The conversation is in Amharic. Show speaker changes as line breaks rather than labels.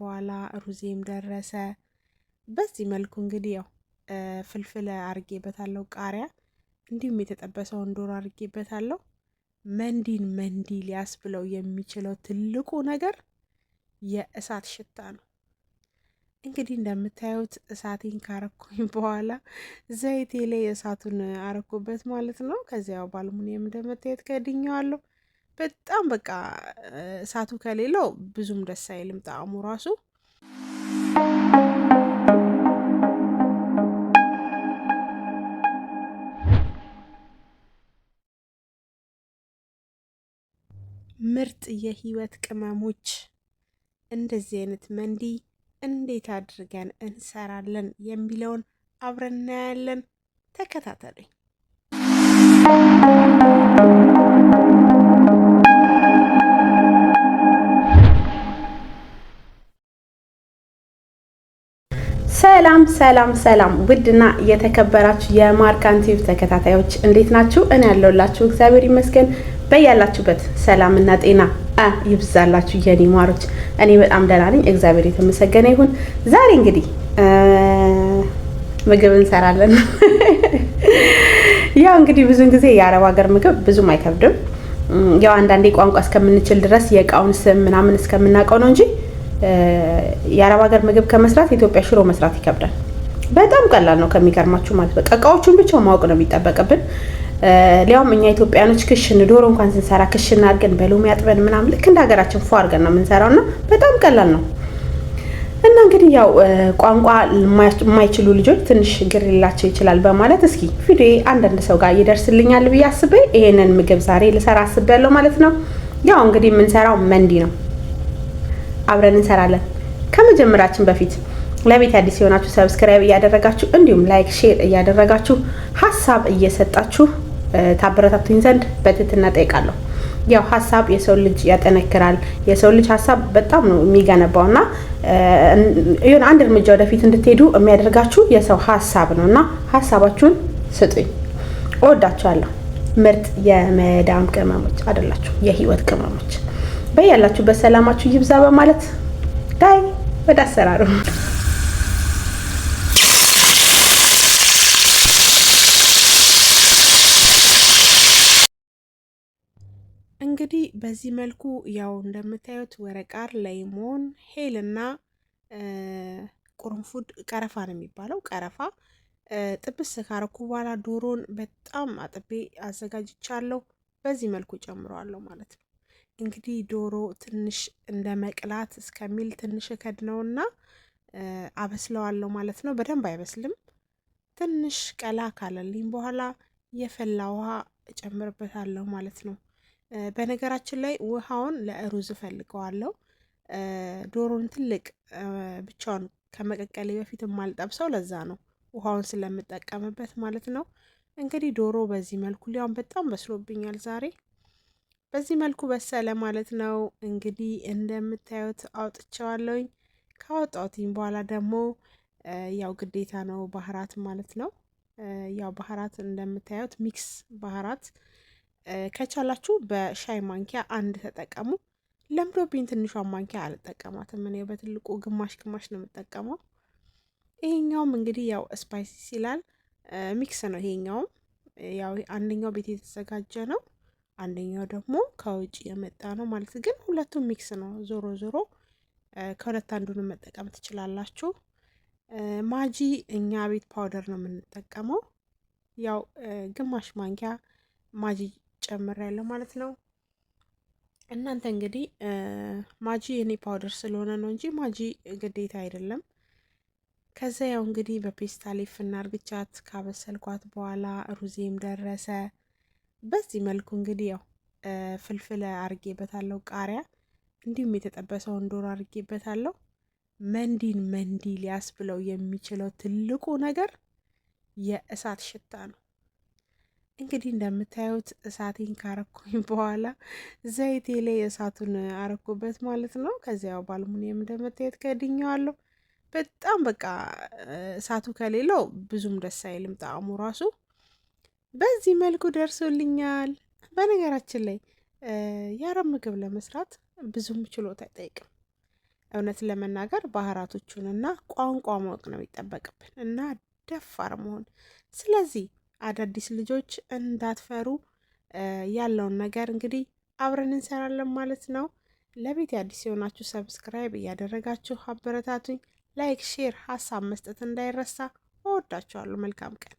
በኋላ ሩዜም ደረሰ። በዚህ መልኩ እንግዲህ ያው ፍልፍል አርጌበታለሁ፣ ቃሪያ እንዲሁም የተጠበሰውን ዶሮ አርጌበታለሁ። መንዲን መንዲ ሊያስብለው የሚችለው ትልቁ ነገር የእሳት ሽታ ነው። እንግዲህ እንደምታዩት እሳቴን ካረኩኝ በኋላ ዘይቴ ላይ እሳቱን አረኩበት ማለት ነው። ከዚያው በአልሙኒየም እንደምታዩት ከድኜዋለሁ። በጣም በቃ እሳቱ ከሌለው ብዙም ደስ አይልም ጣዕሙ ራሱ። ምርጥ የህይወት ቅመሞች እንደዚህ አይነት መንዲ እንዴት አድርገን እንሰራለን የሚለውን አብረን እናያለን። ተከታተሉኝ። ሰላም ሰላም ሰላም! ውድና የተከበራችሁ የማርካን ቲቪ ተከታታዮች እንዴት ናችሁ? እኔ ያለሁላችሁ እግዚአብሔር ይመስገን። በያላችሁበት ሰላምና ጤና ይብዛላችሁ የኔ ማሮች። እኔ በጣም ደህና ነኝ፣ እግዚአብሔር የተመሰገነ ይሁን። ዛሬ እንግዲህ ምግብ እንሰራለን። ያው እንግዲህ ብዙን ጊዜ የአረብ ሀገር ምግብ ብዙም አይከብድም። ያው አንዳንዴ ቋንቋ እስከምንችል ድረስ የእቃውን ስም ምናምን እስከምናውቀው ነው እንጂ የአረብ ሀገር ምግብ ከመስራት የኢትዮጵያ ሽሮ መስራት ይከብዳል። በጣም ቀላል ነው ከሚገርማችሁ ማለት በቃ እቃዎቹን ብቻ ማወቅ ነው የሚጠበቅብን። ሊያውም እኛ ኢትዮጵያኖች ክሽን ዶሮ እንኳን ስንሰራ ክሽን አድርገን በሎሚ አጥበን ምናምን ልክ እንደ ሀገራችን ፎ አድርገን ነው የምንሰራው እና በጣም ቀላል ነው። እና እንግዲህ ያው ቋንቋ የማይችሉ ልጆች ትንሽ ግር ሊላቸው ይችላል በማለት እስኪ ቪዲዮ አንዳንድ ሰው ጋር ይደርስልኛል ብዬ አስቤ ይሄንን ምግብ ዛሬ ልሰራ አስቤያለሁ ማለት ነው። ያው እንግዲህ የምንሰራው መንዲ ነው። አብረን እንሰራለን። ከመጀመራችን በፊት ለቤት አዲስ የሆናችሁ ሰብስክራይብ እያደረጋችሁ እንዲሁም ላይክ ሼር እያደረጋችሁ ሀሳብ እየሰጣችሁ ታበረታቱኝ ዘንድ በትህትና ጠይቃለሁ። ያው ሀሳብ የሰው ልጅ ያጠነክራል። የሰው ልጅ ሀሳብ በጣም ነው የሚገነባውና ይሁን አንድ እርምጃ ወደፊት እንድትሄዱ የሚያደርጋችሁ የሰው ሀሳብ ነውና ሀሳባችሁን ስጡኝ። እወዳችኋለሁ። ምርጥ የመዳም ቅመሞች አይደላችሁ፣ የህይወት ቅመሞች። በያላችሁበት ሰላማችሁ ይብዛ በማለት ዳይ ወደ አሰራሩ። እንግዲህ በዚህ መልኩ ያው እንደምታዩት ወረቃር፣ ሌሞን፣ ሄልና ቁርንፉድ ቀረፋ ነው የሚባለው። ቀረፋ ጥብስ ካረኩ በኋላ ዶሮን በጣም አጥቤ አዘጋጅቻለሁ። በዚህ መልኩ ጨምረዋለሁ ማለት ነው። እንግዲህ ዶሮ ትንሽ እንደ መቅላት እስከሚል ትንሽ ከድነውና አበስለዋለሁ ማለት ነው። በደንብ አይበስልም። ትንሽ ቀላ ካለልኝ በኋላ የፈላ ውሃ እጨምርበታለሁ ማለት ነው። በነገራችን ላይ ውሃውን ለሩዝ እፈልገዋለሁ። ዶሮን ትልቅ ብቻውን ከመቀቀሌ በፊት የማልጠብሰው ለዛ ነው፣ ውሃውን ስለምጠቀምበት ማለት ነው። እንግዲህ ዶሮ በዚህ መልኩ ሊያውም በጣም በስሎብኛል ዛሬ። በዚህ መልኩ በሰለ ማለት ነው። እንግዲህ እንደምታዩት አውጥቼዋለሁኝ። ካወጣሁትኝ በኋላ ደግሞ ያው ግዴታ ነው ባህራት ማለት ነው። ያው ባህራት እንደምታዩት ሚክስ ባህራት ከቻላችሁ በሻይ ማንኪያ አንድ ተጠቀሙ። ለምዶብኝ ትንሿን ማንኪያ አልጠቀማትም እኔ በትልቁ ግማሽ ግማሽ ነው የምጠቀመው። ይሄኛውም እንግዲህ ያው ስፓይሲ ሲላል ሚክስ ነው። ይሄኛውም ያው አንደኛው ቤት የተዘጋጀ ነው፣ አንደኛው ደግሞ ከውጭ የመጣ ነው ማለት ግን ሁለቱም ሚክስ ነው። ዞሮ ዞሮ ከሁለት አንዱን መጠቀም ትችላላችሁ። ማጂ እኛ ቤት ፓውደር ነው የምንጠቀመው። ያው ግማሽ ማንኪያ ማጂ ጨምሬያለሁ ማለት ነው። እናንተ እንግዲህ ማጂ የኔ ፓውደር ስለሆነ ነው እንጂ ማጂ ግዴታ አይደለም። ከዛ ያው እንግዲህ በፔስታል ፍናርግቻት ካበሰልኳት በኋላ ሩዜም ደረሰ። በዚህ መልኩ እንግዲህ ያው ፍልፍል አርጌበታለሁ፣ ቃሪያ እንዲሁም የተጠበሰውን ዶሮ አርጌበታለሁ። መንዲን መንዲ ሊያስብለው የሚችለው ትልቁ ነገር የእሳት ሽታ ነው። እንግዲህ እንደምታዩት እሳቴን ካረኩኝ በኋላ ዘይቴ ላይ እሳቱን አረኩበት ማለት ነው። ከዚያው በአልሙኒየም እንደምታዩት ከድኜዋለሁ። በጣም በቃ እሳቱ ከሌለው ብዙም ደስ አይልም ጣዕሙ ራሱ። በዚህ መልኩ ደርሶልኛል። በነገራችን ላይ የአረብ ምግብ ለመስራት ብዙም ችሎታ አይጠይቅም። እውነት ለመናገር ባህራቶቹንና ቋንቋ ማወቅ ነው የሚጠበቅብን እና ደፋር መሆን። ስለዚህ አዳዲስ ልጆች እንዳትፈሩ፣ ያለውን ነገር እንግዲህ አብረን እንሰራለን ማለት ነው። ለቤት አዲስ የሆናችሁ ሰብስክራይብ እያደረጋችሁ አበረታቱኝ። ላይክ፣ ሼር፣ ሀሳብ መስጠት እንዳይረሳ። እወዳችኋለሁ። መልካም ቀን